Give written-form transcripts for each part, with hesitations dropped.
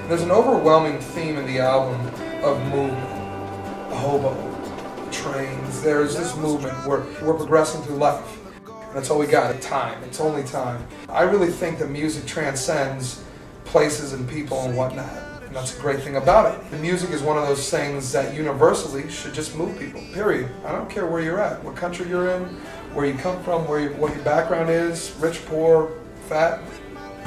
There's an overwhelming theme in the album of movement. A hobo, trains, there's this movement where we're progressing through life. And that's all we got, time, it's only time. I really think that music transcends places and people and whatnot. And that's a great thing about it. The music is one of those things that universally should just move people, period. I don't care where you're at, what country you're in, where you come from, what your background is, rich, poor, fat,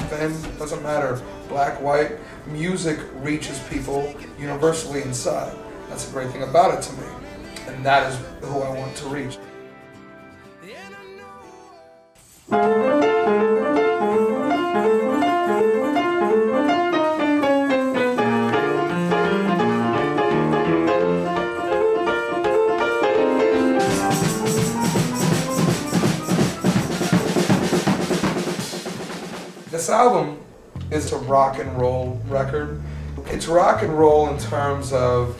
thin, doesn't matter, black, white. Music reaches people universally inside. That's a great thing about it to me. And that is who I want to reach. This album is a rock and roll record. It's rock and roll in terms of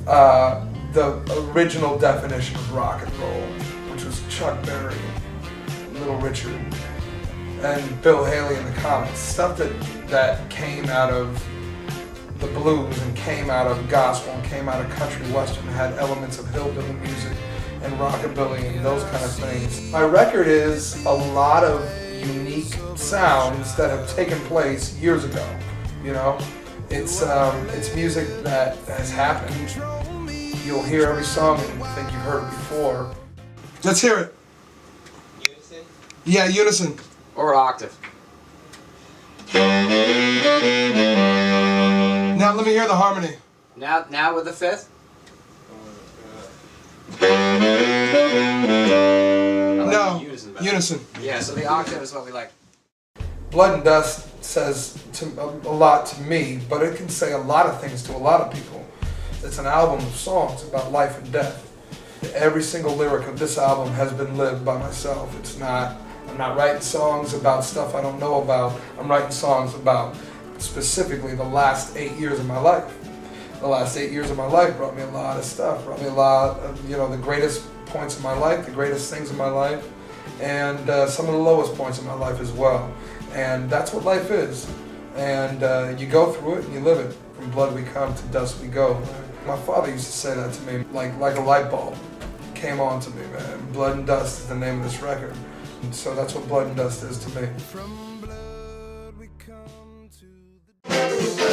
the original definition of rock and roll, which was Chuck Berry, Little Richard, and Bill Haley in the comics. Stuff that came out of the blues and came out of gospel and came out of country western, had elements of hillbilly music and rockabilly and those kind of things. My record is a lot of unique sounds that have taken place years ago. You know, it's music that has happened. You'll hear every song and think you've heard it before. Let's hear it. Unison? Yeah, unison. Or octave. Now let me hear the harmony. Now with the fifth? No, unison. unison. Yeah, so the octave is what we like. Blood and Dust says a lot to me, but it can say a lot of things to a lot of people. It's an album of songs about life and death. Every single lyric of this album has been lived by myself. I'm not writing songs about stuff I don't know about. I'm writing songs about specifically the last 8 years of my life. The last 8 years of my life brought me a lot of stuff, brought me a lot of, the greatest points of my life, the greatest things in my life, and some of the lowest points in my life as well. And that's what life is. And you go through it and you live it. From blood we come, to dust we go. My father used to say that to me, like a light bulb came on to me, man. Blood and Dust is the name of this record. And so that's what Blood and Dust is to me. From blood we come to the